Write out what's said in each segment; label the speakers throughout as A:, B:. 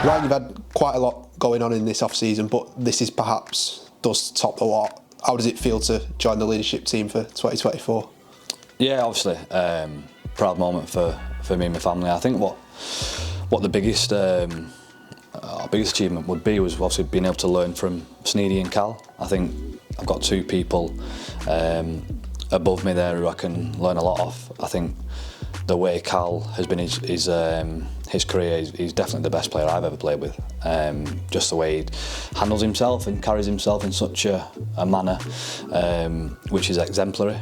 A: Ryan, you've had quite a lot going on in this off-season, but this is perhaps does top the lot. How does it feel to join the leadership team for 2024?
B: Yeah, obviously, proud moment for me and my family. I think what the biggest achievement would be was obviously being able to learn from Sneyd and Cal. I think I've got two people above me there who I can learn a lot off. I think the way Cal has been his career, he's definitely the best player I've ever played with. Just the way he handles himself and carries himself in such a manner which is exemplary.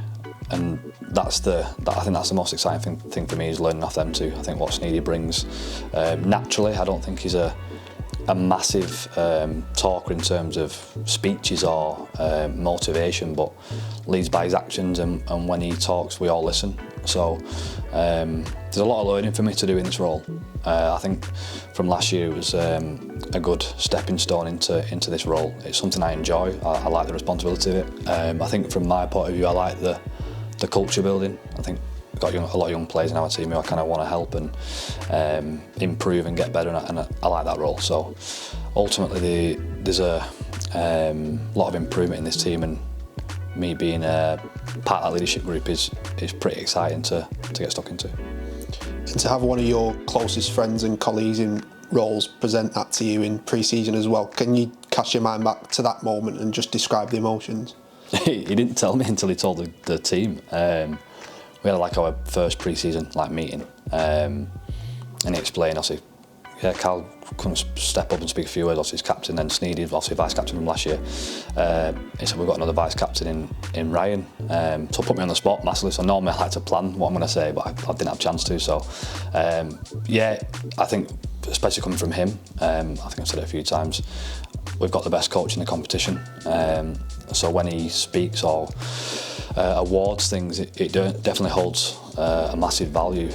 B: And I think that's the most exciting thing for me, is learning off them two. I think what Sneyd brings naturally, I don't think he's a massive talker in terms of speeches or motivation, but leads by his actions, and when he talks we all listen. So there's a lot of learning for me to do in this role. I think from last year it was a good stepping stone into this role. It's something I enjoy. I like the responsibility of it. I think from my point of view I like the culture building. I think we've got a lot of young players in our team who I kind of want to help and improve and get better, and I like that role. So ultimately there's a lot of improvement in this team, and me being part of that leadership group is pretty exciting to get stuck into.
A: And to have one of your closest friends and colleagues in roles present that to you in pre-season as well, can you cast your mind back to that moment and just describe the emotions?
B: He didn't tell me until he told the team. We had like our first pre-season meeting, and he explained, obviously, yeah, Cal couldn't step up and speak a few words, obviously he's captain, then Sneyd, obviously vice captain from last year. He said we've got another vice captain in Ryan, so put me on the spot massively. So normally I like to plan what I'm going to say, but I didn't have a chance to. So yeah, I think especially coming from him, I think I've said it a few times, we've got the best coach in the competition. So when he speaks or awards things, it definitely holds a massive value.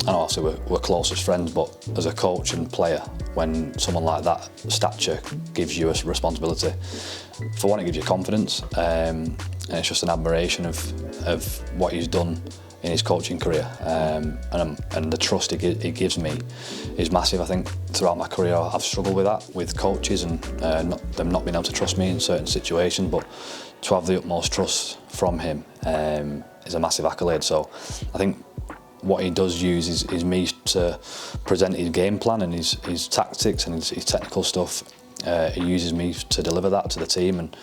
B: I know obviously we're close as friends, but as a coach and player, when someone like that stature gives you a responsibility, for one, it gives you confidence, and it's just an admiration of what he's done in his coaching career, and the trust he gives me is massive. I think throughout my career I've struggled with that, with coaches and them not being able to trust me in certain situations, but to have the utmost trust from him is a massive accolade. So I think what he does use is me to present his game plan and his tactics and his technical stuff. He uses me to deliver that to the team, and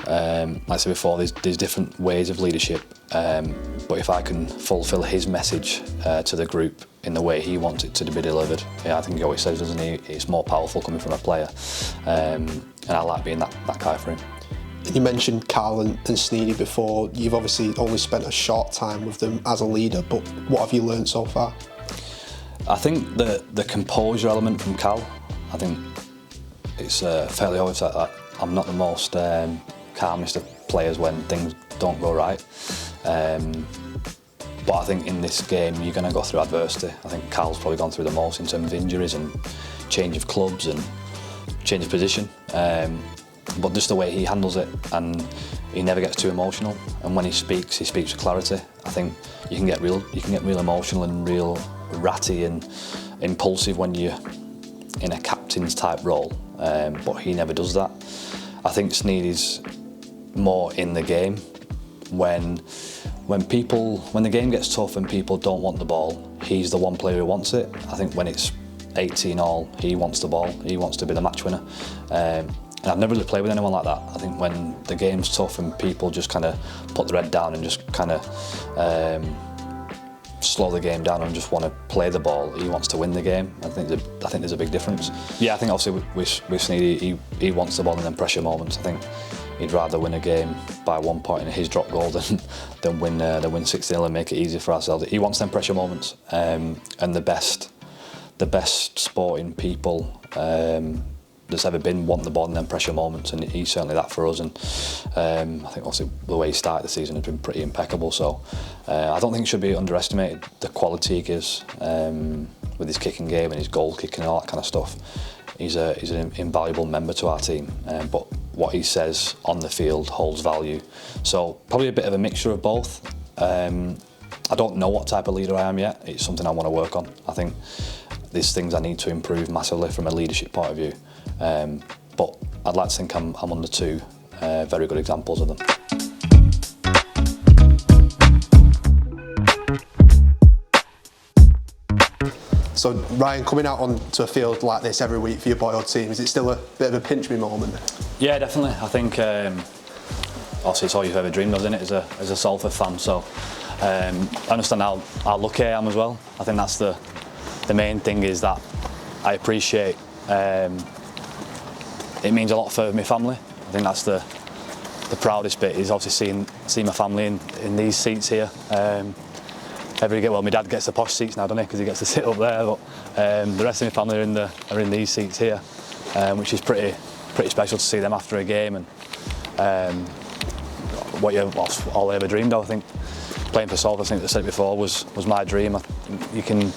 B: like I said before, there's different ways of leadership, but if I can fulfil his message to the group in the way he wants it to be delivered, yeah, I think he always says, doesn't he, it's more powerful coming from a player, and I like being that guy for him.
A: You mentioned Cal and Sneyd before. You've obviously only spent a short time with them as a leader, but what have you learned so far?
B: I think the composure element from Cal, I think it's fairly obvious that I'm not the most calmest of players when things don't go right. But I think in this game you're going to go through adversity. I think Cal's probably gone through the most in terms of injuries and change of clubs and change of position. But just the way he handles it, and he never gets too emotional. And when he speaks with clarity. I think you can get real emotional and real ratty and impulsive when you're in a captain's type role. But he never does that. I think Sneyd is more in the game. When the game gets tough and people don't want the ball, he's the one player who wants it. I think when it's 18-all, he wants the ball. He wants to be the match winner. And I've never really played with anyone like that. I think when the game's tough and people just kind of put their head down and just kind of slow the game down and just want to play the ball, he wants to win the game. I think there's a big difference. Yeah, I think obviously with Sneyd, he wants the ball in them pressure moments. I think he'd rather win a game by 1 point in his drop goal than win 6-0 and make it easy for ourselves. He wants them pressure moments, and the best sporting people that's ever been want the ball in them pressure moments, and he's certainly that for us. And I think obviously the way he started the season has been pretty impeccable. So I don't think it should be underestimated, the quality he gives with his kicking game and his goal kicking and all that kind of stuff. He's an invaluable member to our team, but what he says on the field holds value. So probably a bit of a mixture of both. I don't know what type of leader I am yet. It's something I want to work on. I think there's things I need to improve massively from a leadership point of view. But I'd like to think I'm under two very good examples of them.
A: So Ryan, coming out onto a field like this every week for your boyhood team, is it still a bit of a pinch me moment?
B: Yeah, definitely. I think obviously it's all you've ever dreamed of, isn't it, as a Salford fan? So I understand how lucky I am as well. I think that's the main thing, is that I appreciate it means a lot for my family. I think that's the proudest bit, is obviously seeing my family in these seats here. Well, my dad gets the posh seats now, doesn't he? Because he gets to sit up there. But the rest of my family are in these seats here, which is pretty special to see them after a game. And all I ever dreamed of. I think playing for Salford, I think I said it before, was my dream. You can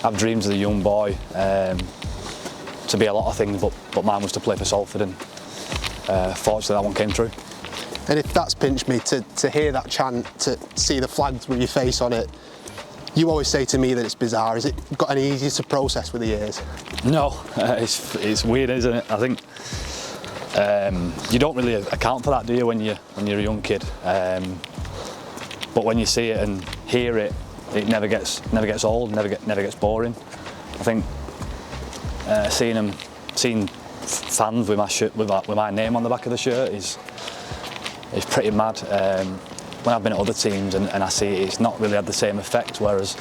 B: have dreams as a young boy to be a lot of things, but mine was to play for Salford, and fortunately that one came true.
A: And if that's pinched me, to hear that chant, to see the flags with your face on it, you always say to me that it's bizarre. Has it got any easier to process with the years?
B: No, it's weird, isn't it? I think you don't really account for that, do you, when you're a young kid? But when you see it and hear it, it never gets old, never gets boring. I think seeing fans with my shirt, with my name on the back of the shirt is pretty mad. When I've been at other teams and I see it's not really had the same effect, whereas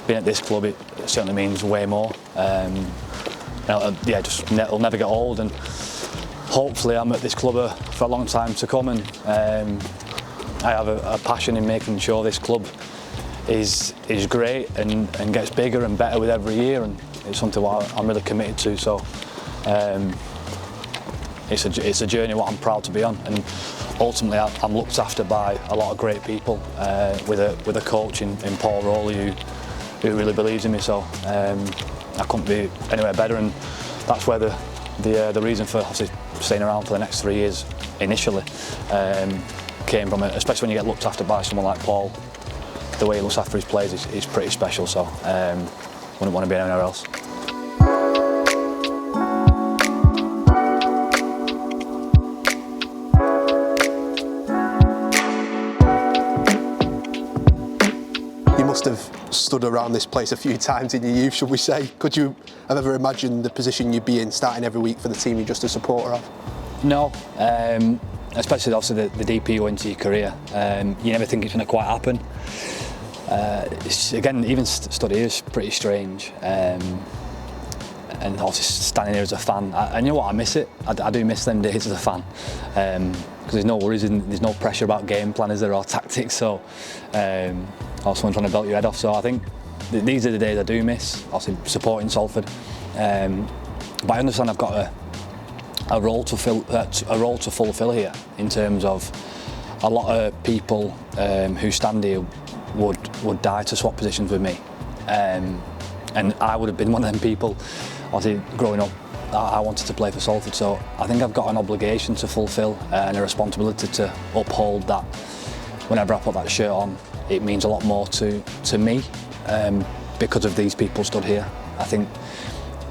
B: being at this club, it certainly means way more. It'll never get old, and hopefully I'm at this club for a long time to come, and I have a passion in making sure this club is great and gets bigger and better with every year, and it's something what I'm really committed to. So it's a journey what I'm proud to be on, and ultimately I'm looked after by a lot of great people, with a coach in Paul Rowley who really believes in me. So I couldn't be anywhere better, and that's where the reason for obviously staying around for the next 3 years initially came from it. Especially when you get looked after by someone like Paul, the way he looks after his players is pretty special. So wouldn't want to be anywhere else.
A: You must have stood around this place a few times in your youth, should we say. Could you have ever imagined the position you'd be in, starting every week for the team you're just a supporter of?
B: No, especially obviously the deeper you go into your career, you never think it's going to quite happen. Again, even stood here is pretty strange, and obviously standing here as a fan, and you know what, I miss it. I do miss them days as a fan, because there's no worries, there's no pressure about game plan, is there, or tactics, so or someone trying to belt your head off. So I think these are the days I do miss, obviously supporting Salford. But I understand I've got a role to fulfil here, in terms of a lot of people who stand here would die to swap positions with me, and I would have been one of them people. Obviously, growing up, I wanted to play for Salford, so I think I've got an obligation to fulfil and a responsibility to uphold that. Whenever I put that shirt on, it means a lot more to me, because of these people stood here. I think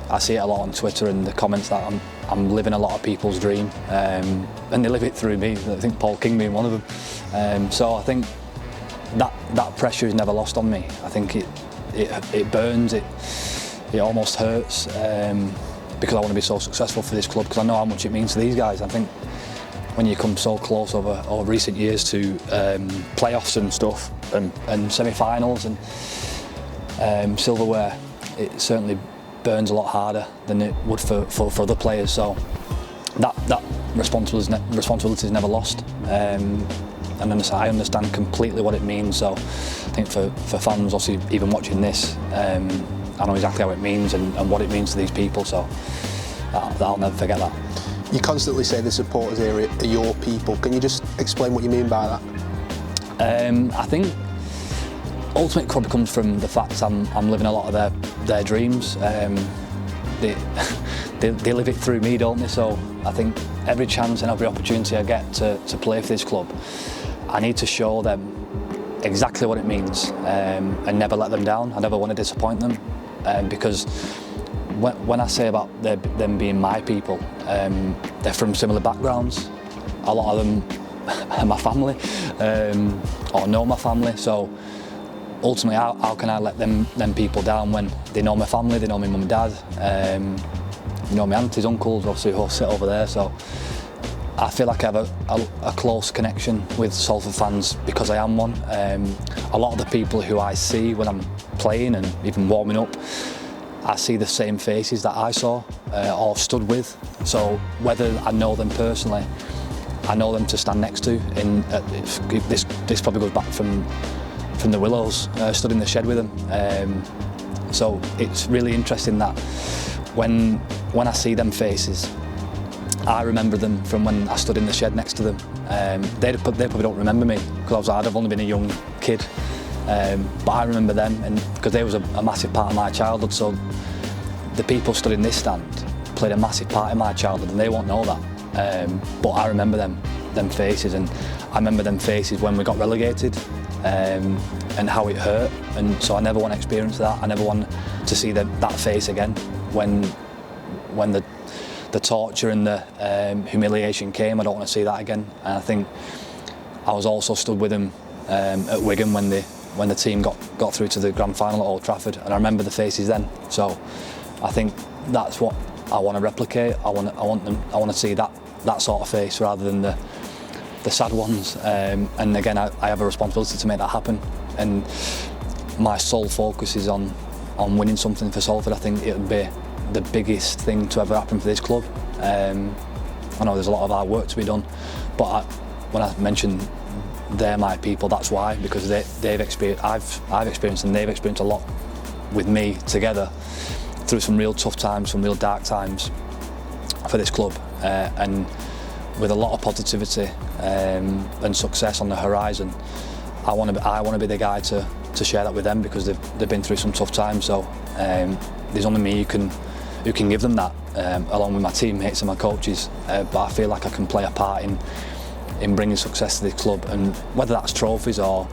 B: I see it a lot on Twitter and the comments that I'm living a lot of people's dream, and they live it through me. I think Paul King being one of them. So I think that pressure is never lost on me. I think it burns, it almost hurts, because I want to be so successful for this club, because I know how much it means to these guys. I think when you come so close over recent years to playoffs and stuff, and semi-finals and silverware, it certainly burns a lot harder than it would for other players. So that responsibility is never lost, and I understand completely what it means. So I think for fans, obviously, even watching this, I know exactly how it means and what it means to these people. So I'll never forget that.
A: You constantly say the supporters here are your people. Can you just explain what you mean by that?
B: I think ultimately it probably comes from the fact I'm living a lot of their dreams. They live it through me, don't they? So I think every chance and every opportunity I get to play for this club, I need to show them exactly what it means, and never let them down. I never want to disappoint them. because when I say about them being my people, they're from similar backgrounds. A lot of them are my family, or know my family. So ultimately, how can I let them people down when they know my family, they know my mum and dad, you know my aunties, uncles, obviously who sit over there. So I feel like I have a close connection with Salford fans because I am one. A lot of the people who I see when I'm playing and even warming up, I see the same faces that I saw or stood with. So whether I know them personally, I know them to stand next to. This probably goes back from the Willows, stood in the shed with them. So it's really interesting that when I see them faces, I remember them from when I stood in the shed next to them. They probably don't remember me because I've only been a young kid. But I remember them, and because they was a massive part of my childhood. So the people stood in this stand played a massive part in my childhood, and they won't know that. But I remember them faces, and I remember them faces when we got relegated, and how it hurt. And so I never want to experience that. I never want to see that face again when the torture and the humiliation came. I don't want to see that again. And I think I was also stood with them at Wigan when the team got through to the grand final at Old Trafford, and I remember the faces then. So I think that's what I want to replicate. I want to see that sort of face rather than the sad ones. And again, I have a responsibility to make that happen. And my sole focus is on winning something for Salford. I think it would be the biggest thing to ever happen for this club. I know there's a lot of hard work to be done, but when I mentioned they're my people, that's why, because they've experienced, I've experienced, and they've experienced a lot with me together through some real tough times, some real dark times for this club, and with a lot of positivity and success on the horizon. I want to be the guy to share that with them, because they've been through some tough times. So there's only me who can give them that, along with my teammates and my coaches. But I feel like I can play a part in bringing success to the club, and whether that's trophies or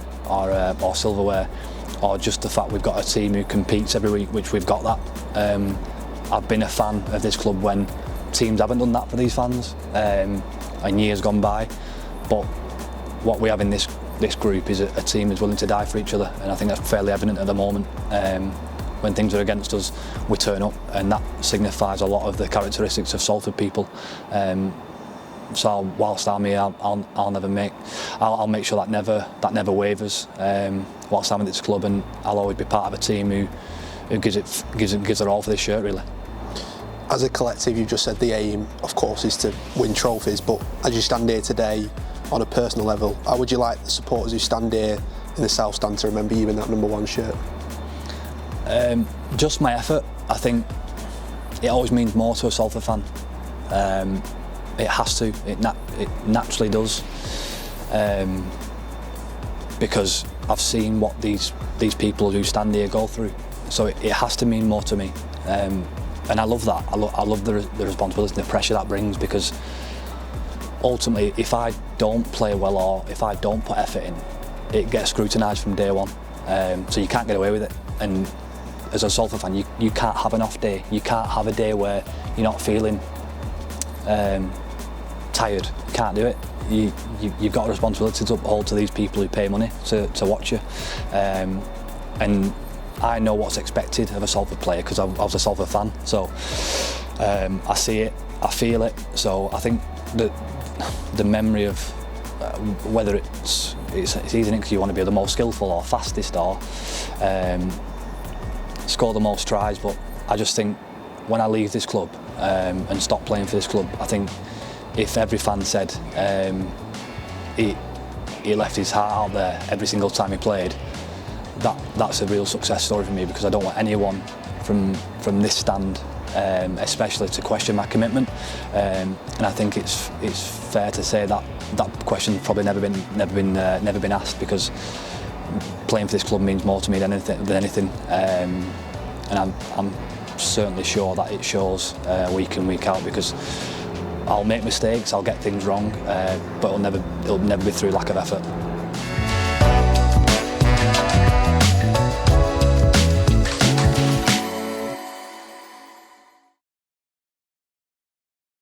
B: silverware, or just the fact we've got a team who competes every week, which we've got that. I've been a fan of this club when teams haven't done that for these fans, and years gone by. But what we have in this group is a team who's willing to die for each other, and I think that's fairly evident at the moment. When things are against us, we turn up, and that signifies a lot of the characteristics of Salford people. So whilst I'm here, I'll make sure that never wavers. Whilst I'm at this club, and I'll always be part of a team who gives their all for this shirt, really.
A: As a collective, you've just said the aim, of course, is to win trophies. But as you stand here today, on a personal level, how would you like the supporters who stand here in the South Stand to remember you in that #1 shirt?
B: Just my effort. I think it always means more to a Salford fan. It has to. It naturally does. Because I've seen what these people who stand here go through. So it has to mean more to me. And I love that. I love the responsibility and the pressure that brings, because ultimately, if I don't play well or if I don't put effort in, it gets scrutinised from day one. So you can't get away with it. And as a Salford fan, you can't have an off day. You can't have a day where you're not feeling tired. You can't do it. You've got a responsibility to uphold to these people who pay money to watch you. And I know what's expected of a Salford player, because I was a Salford fan. So I see it, I feel it. So I think that the memory of whether it's easy because you want to be the most skillful or fastest or score the most tries, but I just think when I leave this club and stop playing for this club, I think if every fan said he left his heart out there every single time he played, that's a real success story for me, because I don't want anyone from this stand especially to question my commitment, and I think it's fair to say that question's probably never been asked, because playing for this club means more to me than anything, and I'm certainly sure that it shows week in, week out, because I'll make mistakes, I'll get things wrong, but it'll never be through lack of effort.